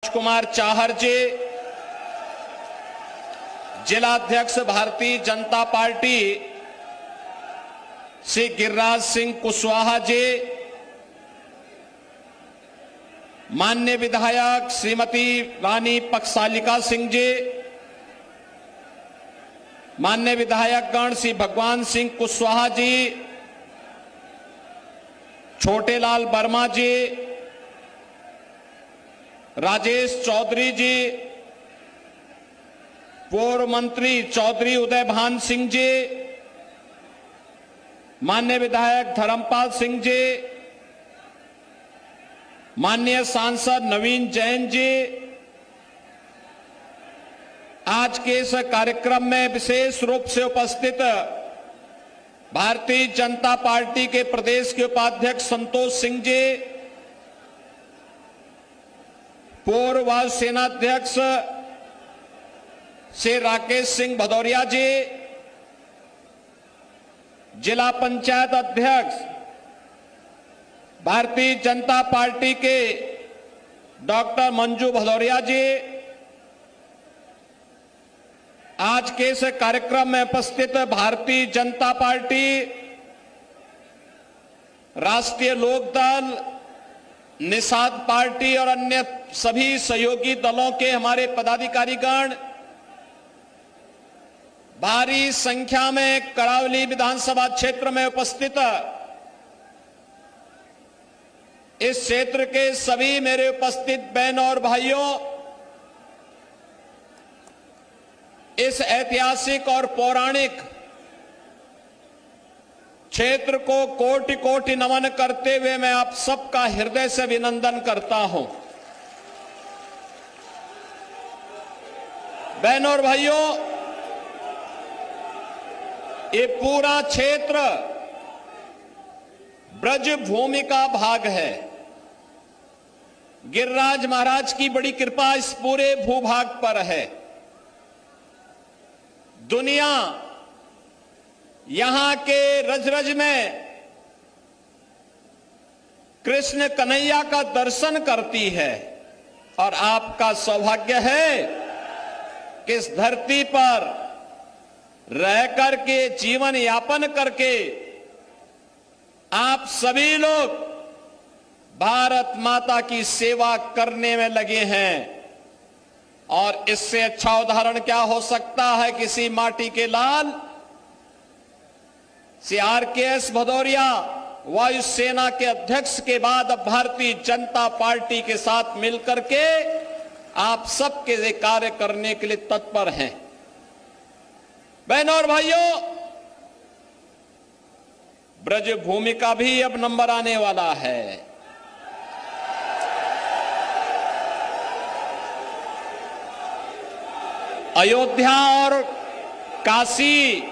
कुमार चाहर जी, जिलाध्यक्ष भारतीय जनता पार्टी श्री गिरिराज सिंह कुशवाहा जी, माननीय विधायक श्रीमती रानी पक्षालिका सिंह जी, माननीय विधायक गण श्री भगवान सिंह कुशवाहा जी, छोटेलाल वर्मा जी, राजेश चौधरी जी, पूर्व मंत्री चौधरी उदय भान सिंह जी, माननीय विधायक धर्मपाल सिंह जी, माननीय सांसद नवीन जैन जी, आज के इस कार्यक्रम में विशेष रूप से उपस्थित भारतीय जनता पार्टी के प्रदेश के उपाध्यक्ष संतोष सिंह जी, पूर्व वायु सेनाध्यक्ष श्री राकेश सिंह भदौरिया जी, जिला पंचायत अध्यक्ष भारतीय जनता पार्टी के डॉक्टर मंजू भदौरिया जी, आज के इस कार्यक्रम में उपस्थित भारतीय जनता पार्टी, राष्ट्रीय लोकदल, निषाद पार्टी और अन्य सभी सहयोगी दलों के हमारे पदाधिकारीगण, भारी संख्या में करावली विधानसभा क्षेत्र में उपस्थित इस क्षेत्र के सभी मेरे उपस्थित बहनों और भाइयों, इस ऐतिहासिक और पौराणिक क्षेत्र को कोटि कोटि नमन करते हुए मैं आप सबका हृदय से अभिनंदन करता हूं। बहनों और भाइयों, ये पूरा क्षेत्र ब्रज भूमि का भाग है। गिरिराज महाराज की बड़ी कृपा इस पूरे भूभाग पर है। दुनिया यहां के रज रज में कृष्ण कन्हैया का दर्शन करती है और आपका सौभाग्य है कि इस धरती पर रह करके जीवन यापन करके आप सभी लोग भारत माता की सेवा करने में लगे हैं। और इससे अच्छा उदाहरण क्या हो सकता है? किसी माटी के लाल श्री RKS भदौरिया वायुसेना के अध्यक्ष के बाद अब भारतीय जनता पार्टी के साथ मिलकर के आप सबके लिए कार्य करने के लिए तत्पर हैं। बहनों और भाइयों, ब्रज भूमि का भी अब नंबर आने वाला है। अयोध्या और काशी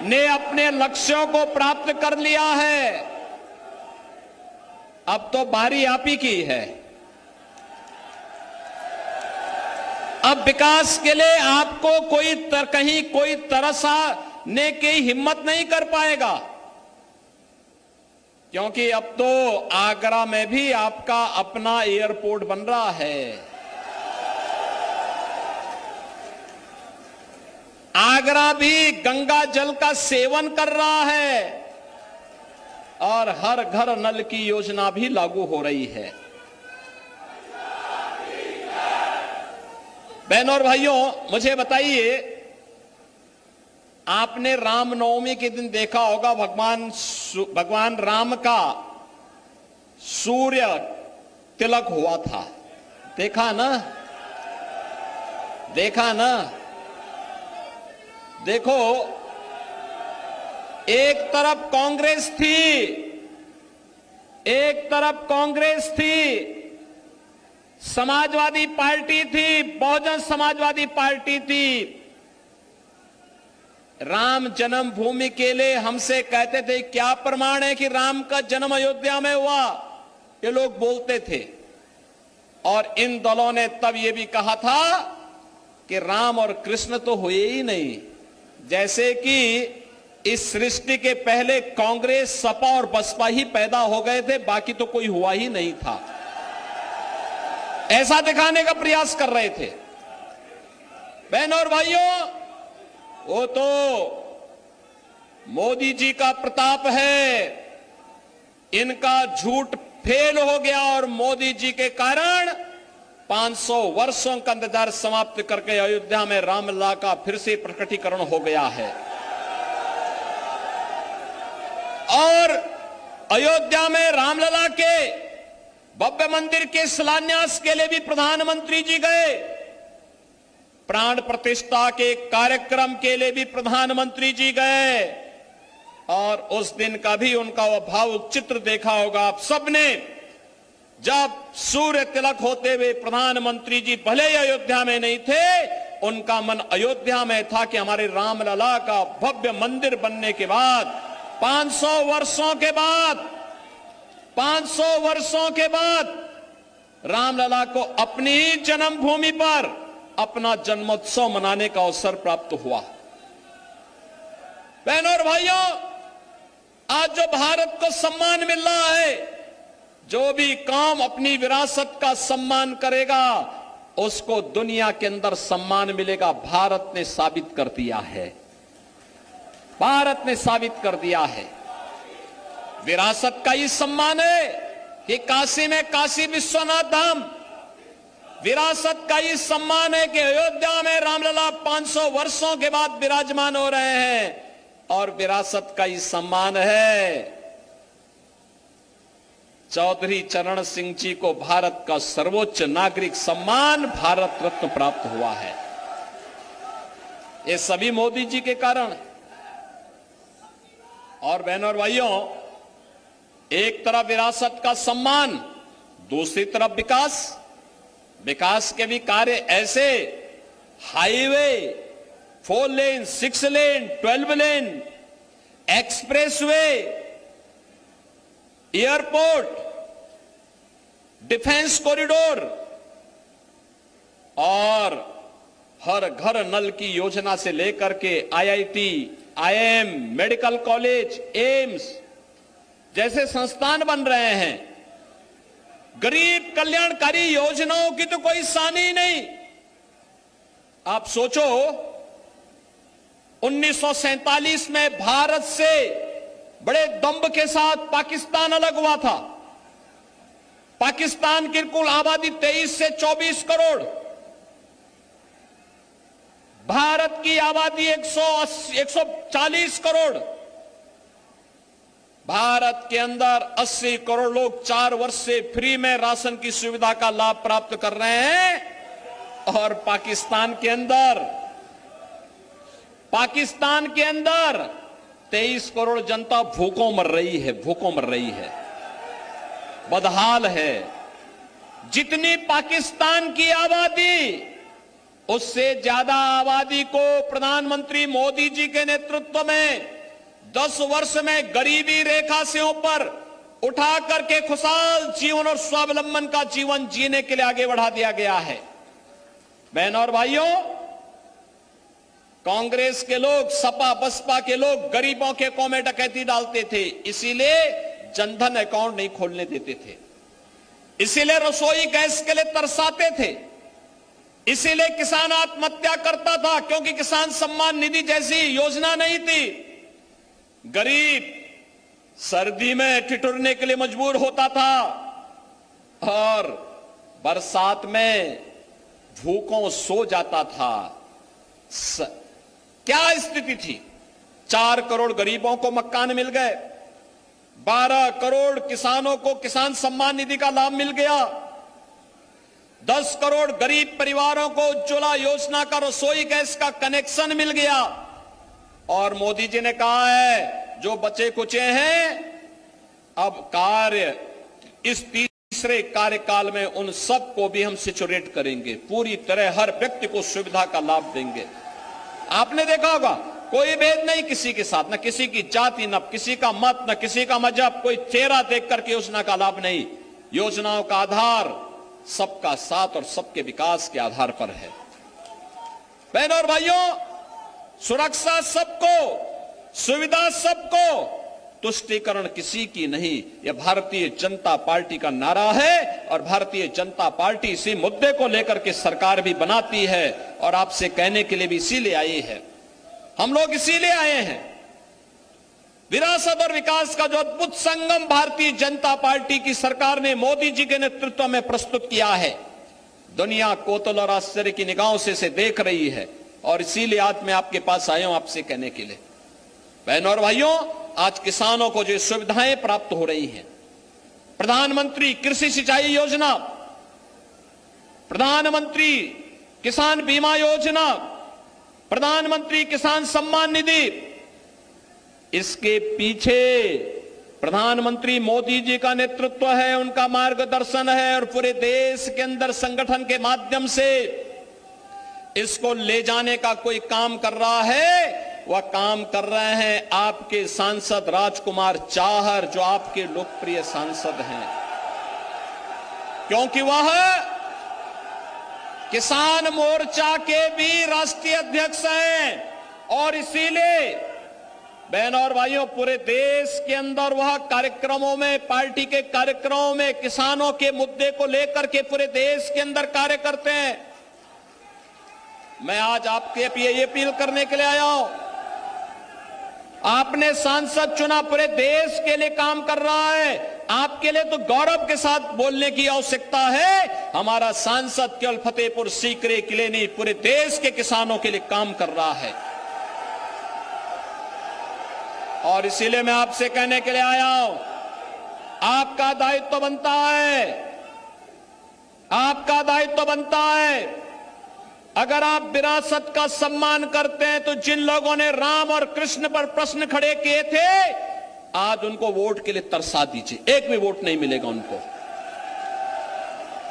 ने अपने लक्ष्यों को प्राप्त कर लिया है। अब तो बारी आप ही की है। अब विकास के लिए आपको कहीं कोई तरसाने की हिम्मत नहीं कर पाएगा, क्योंकि अब तो आगरा में भी आपका अपना एयरपोर्ट बन रहा है। आगरा भी गंगा जल का सेवन कर रहा है और हर घर नल की योजना भी लागू हो रही है। बहनों और भाइयों, मुझे बताइए, आपने रामनवमी के दिन देखा होगा भगवान राम का सूर्य तिलक हुआ था। देखा ना? देखा ना? देखो, एक तरफ कांग्रेस थी, समाजवादी पार्टी थी, बहुजन समाजवादी पार्टी थी। राम जन्मभूमि के लिए हमसे कहते थे क्या प्रमाण है कि राम का जन्म अयोध्या में हुआ, ये लोग बोलते थे। और इन दलों ने तब ये भी कहा था कि राम और कृष्ण तो हुए ही नहीं, जैसे कि इस सृष्टि के पहले कांग्रेस, सपा और बसपा ही पैदा हो गए थे, बाकी तो कोई हुआ ही नहीं था। ऐसा दिखाने का प्रयास कर रहे थे। बहनों और भाइयों, वो तो मोदी जी का प्रताप है, इनका झूठ फेल हो गया और मोदी जी के कारण 500 वर्षों का इंतजार समाप्त करके अयोध्या में रामलला का फिर से प्रकटीकरण हो गया है। और अयोध्या में रामलला के भव्य मंदिर के शिलान्यास के लिए भी प्रधानमंत्री जी गए, प्राण प्रतिष्ठा के कार्यक्रम के लिए भी प्रधानमंत्री जी गए, और उस दिन का भी उनका वह भावुक चित्र देखा होगा आप सबने, जब सूर्य तिलक होते हुए प्रधानमंत्री जी भले ही अयोध्या में नहीं थे, उनका मन अयोध्या में था कि हमारे रामलला का भव्य मंदिर बनने के बाद 500 वर्षों के बाद रामलला को अपनी ही जन्मभूमि पर अपना जन्मोत्सव मनाने का अवसर प्राप्त हुआ। बहनों और भाइयों, आज जो भारत को सम्मान मिल रहा है, जो भी काम अपनी विरासत का सम्मान करेगा उसको दुनिया के अंदर सम्मान मिलेगा। भारत ने साबित कर दिया है, भारत ने साबित कर दिया है। विरासत का ही सम्मान है कि काशी में काशी विश्वनाथ धाम, विरासत का ही सम्मान है कि अयोध्या में रामलला 500 वर्षों के बाद विराजमान हो रहे हैं, और विरासत का ही सम्मान है चौधरी चरण सिंह जी को भारत का सर्वोच्च नागरिक सम्मान भारत रत्न प्राप्त हुआ है। ये सभी मोदी जी के कारण। और बहनों और भाइयों, एक तरफ विरासत का सम्मान, दूसरी तरफ विकास के भी कार्य ऐसे, highway 4 lane, 6 lane, 12 lane, expressway, airport, defence corridor और हर घर नल की योजना से लेकर के IIT, IIM, medical college, AIIMS जैसे संस्थान बन रहे हैं। गरीब कल्याणकारी योजनाओं की तो कोई सानी नहीं। आप सोचो, 1947 में भारत से बड़े दंभ के साथ पाकिस्तान अलग हुआ था। पाकिस्तान की कुल आबादी 23 से 24 करोड़, भारत की आबादी 140 करोड़। भारत के अंदर 80 करोड़ लोग 4 वर्ष से फ्री में राशन की सुविधा का लाभ प्राप्त कर रहे हैं, और पाकिस्तान के अंदर 23 करोड़ जनता भूखों मर रही है, बदहाल है। जितनी पाकिस्तान की आबादी, उससे ज्यादा आबादी को प्रधानमंत्री मोदी जी के नेतृत्व में 10 वर्ष में गरीबी रेखा से ऊपर उठा करके खुशहाल जीवन और स्वावलंबन का जीवन जीने के लिए आगे बढ़ा दिया गया है। बहनों और भाइयों, कांग्रेस के लोग, सपा बसपा के लोग गरीबों के अकाउंट में डकैती डालते थे, इसीलिए जनधन अकाउंट नहीं खोलने देते थे, इसीलिए रसोई गैस के लिए तरसाते थे, इसीलिए किसान आत्महत्या करता था, क्योंकि किसान सम्मान निधि जैसी योजना नहीं थी। गरीब सर्दी में ठिठुरने के लिए मजबूर होता था और बरसात में भूखों सो जाता था। क्या स्थिति थी? 4 करोड़ गरीबों को मकान मिल गए, 12 करोड़ किसानों को किसान सम्मान निधि का लाभ मिल गया, 10 करोड़ गरीब परिवारों को उज्ज्वला योजना का रसोई गैस का कनेक्शन मिल गया। और मोदी जी ने कहा है, जो बचे कुचे हैं, अब कार्य इस तीसरे कार्यकाल में उन सबको भी हम सिचुरेट करेंगे, पूरी तरह हर व्यक्ति को सुविधा का लाभ देंगे। आपने देखा होगा, कोई भेद नहीं किसी के साथ, न किसी की जाति, न किसी का मत, न किसी का मजहब, कोई चेहरा देख करके योजना का लाभ नहीं। योजनाओं का आधार सबका साथ और सबके विकास के आधार पर है। बहनों और भाइयों, सुरक्षा सबको, सुविधा सबको, तुष्टीकरण किसी की नहीं, यह भारतीय जनता पार्टी का नारा है और भारतीय जनता पार्टी इसी मुद्दे को लेकर के सरकार भी बनाती है और आपसे कहने के लिए भी इसीलिए आई है। हम लोग इसीलिए आए हैं, विरासत और विकास का जो अद्भुत संगम भारतीय जनता पार्टी की सरकार ने मोदी जी के नेतृत्व में प्रस्तुत किया है, दुनिया कौतूहल और आश्चर्य की निगाहों से इसे देख रही है और इसीलिए आज मैं आपके पास आया हूं आपसे कहने के लिए। बहनों और भाइयों, आज किसानों को जो सुविधाएं प्राप्त हो रही हैं, प्रधानमंत्री कृषि सिंचाई योजना, प्रधानमंत्री किसान बीमा योजना, प्रधानमंत्री किसान सम्मान निधि, इसके पीछे प्रधानमंत्री मोदी जी का नेतृत्व है, उनका मार्गदर्शन है और पूरे देश के अंदर संगठन के माध्यम से इसको ले जाने का कोई काम कर रहा है। वह काम कर रहे हैं आपके सांसद राजकुमार चाहर, जो आपके लोकप्रिय सांसद हैं, क्योंकि वह किसान मोर्चा के भी राष्ट्रीय अध्यक्ष हैं और इसीलिए बहनों और भाइयों पूरे देश के अंदर वह कार्यक्रमों में, पार्टी के कार्यक्रमों में किसानों के मुद्दे को लेकर के पूरे देश के अंदर कार्य करते हैं। मैं आज आपके ये अपील करने के लिए आया हूं, आपने सांसद चुना, पूरे देश के लिए काम कर रहा है, आपके लिए तो गौरव के साथ बोलने की आवश्यकता है। हमारा सांसद केवल फतेहपुर सीकरी के लिए नहीं, पूरे देश के किसानों के लिए काम कर रहा है और इसीलिए मैं आपसे कहने के लिए आया हूं, आपका दायित्व बनता है, आपका दायित्व बनता है। अगर आप विरासत का सम्मान करते हैं तो जिन लोगों ने राम और कृष्ण पर प्रश्न खड़े किए थे, आज उनको वोट के लिए तरसा दीजिए, एक भी वोट नहीं मिलेगा उनको।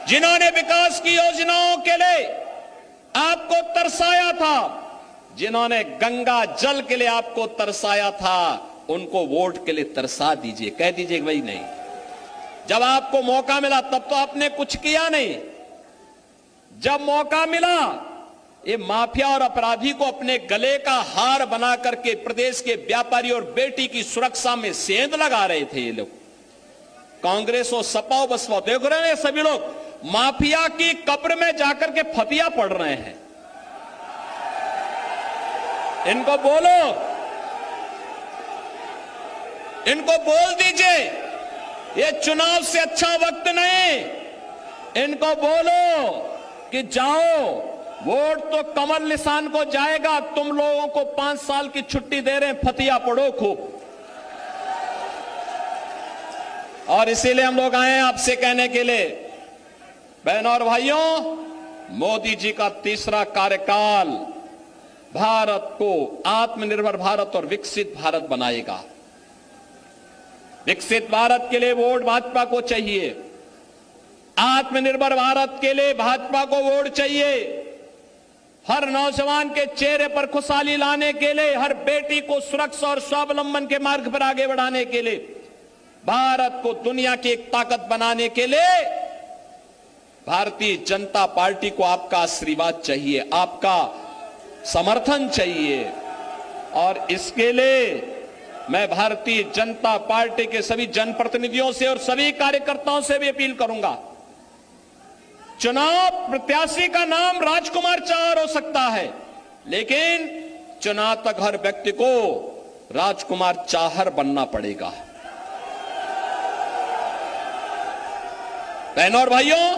जिन्होंने विकास की योजनाओं के लिए आपको तरसाया था, जिन्होंने गंगा जल के लिए आपको तरसाया था, उनको वोट के लिए तरसा दीजिए, कह दीजिए भाई नहीं। जब आपको मौका मिला तब तो आपने कुछ किया नहीं, जब मौका मिला ये माफिया और अपराधी को अपने गले का हार बना करके प्रदेश के व्यापारी और बेटी की सुरक्षा में सेंध लगा रहे थे ये लोग, कांग्रेस और सपा और बसपा। देख रहे हैं सभी लोग माफिया की कब्र में जाकर के फतिया पड़ रहे हैं। इनको बोलो, इनको बोल दीजिए ये चुनाव से अच्छा वक्त नहीं। इनको बोलो कि जाओ, वोट तो कमल निशान को जाएगा, तुम लोगों को 5 साल की छुट्टी दे रहे हैं, फतिया पड़ो खूब। और इसीलिए हम लोग आए हैं आपसे कहने के लिए, बहनों और भाइयों, मोदी जी का तीसरा कार्यकाल भारत को आत्मनिर्भर भारत और विकसित भारत बनाएगा। विकसित भारत के लिए वोट भाजपा को चाहिए, आत्मनिर्भर भारत के लिए भाजपा को वोट चाहिए। हर नौजवान के चेहरे पर खुशहाली लाने के लिए, हर बेटी को सुरक्षा और स्वावलंबन के मार्ग पर आगे बढ़ाने के लिए, भारत को दुनिया की एक ताकत बनाने के लिए भारतीय जनता पार्टी को आपका आशीर्वाद चाहिए, आपका समर्थन चाहिए। और इसके लिए मैं भारतीय जनता पार्टी के सभी जनप्रतिनिधियों से और सभी कार्यकर्ताओं से भी अपील करूंगा, चुनाव प्रत्याशी का नाम राजकुमार चाहर हो सकता है, लेकिन चुनाव तक हर व्यक्ति को राजकुमार चाहर बनना पड़ेगा। बहनों और भाइयों,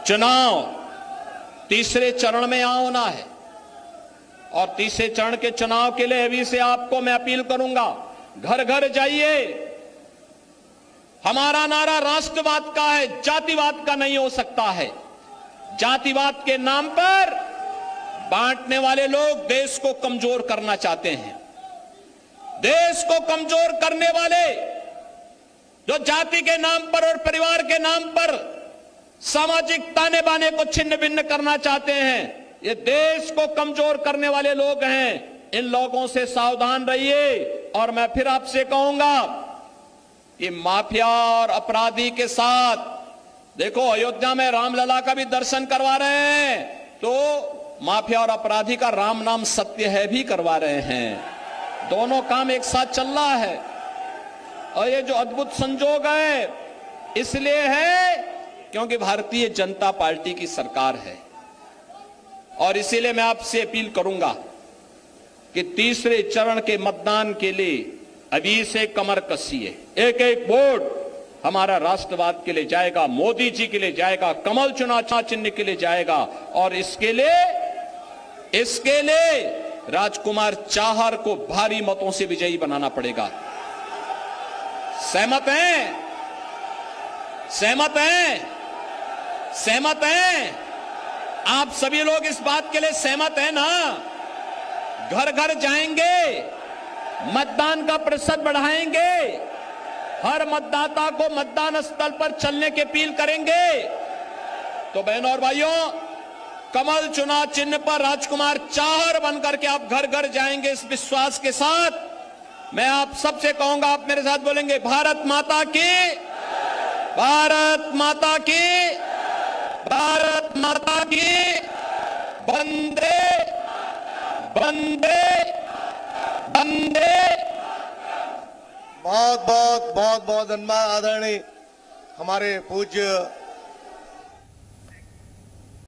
चुनाव तीसरे चरण में यहां होना है और तीसरे चरण के चुनाव के लिए अभी से आपको मैं अपील करूंगा, घर घर जाइए। हमारा नारा राष्ट्रवाद का है, जातिवाद का नहीं हो सकता है। जातिवाद के नाम पर बांटने वाले लोग देश को कमजोर करना चाहते हैं। देश को कमजोर करने वाले जो जाति के नाम पर और परिवार के नाम पर सामाजिक ताने बाने को छिन्न भिन्न करना चाहते हैं, ये देश को कमजोर करने वाले लोग हैं। इन लोगों से सावधान रहिए। और मैं फिर आपसे कहूंगा, ये माफिया और अपराधी के साथ देखो, अयोध्या में रामलला का भी दर्शन करवा रहे हैं, तो माफिया और अपराधी का राम नाम सत्य है भी करवा रहे हैं। दोनों काम एक साथ चल रहा है। और ये जो अद्भुत संजोग है इसलिए है क्योंकि भारतीय जनता पार्टी की सरकार है। और इसीलिए मैं आपसे अपील करूंगा कि तीसरे चरण के मतदान के लिए अभी से कमर कसिए। एक एक वोट हमारा राष्ट्रवाद के लिए जाएगा, मोदी जी के लिए जाएगा, कमल चुनाव चिन्ह के लिए जाएगा। और इसके लिए राजकुमार चाहर को भारी मतों से विजयी बनाना पड़ेगा। सहमत हैं? सहमत हैं? सहमत हैं? आप सभी लोग इस बात के लिए सहमत हैं ना? घर घर जाएंगे, मतदान का प्रतिशत बढ़ाएंगे, हर मतदाता को मतदान स्थल पर चलने की अपील करेंगे। तो बहनों और भाइयों, कमल चुनाव चिन्ह पर राजकुमार चाहर बनकर के आप घर घर जाएंगे इस विश्वास के साथ। मैं आप सबसे कहूंगा, आप मेरे साथ बोलेंगे, भारत माता की, भारत माता की, भारत माता की, वंदे वंदे वंदे। बहुत बहुत धन्यवाद आदरणीय हमारे पूज्य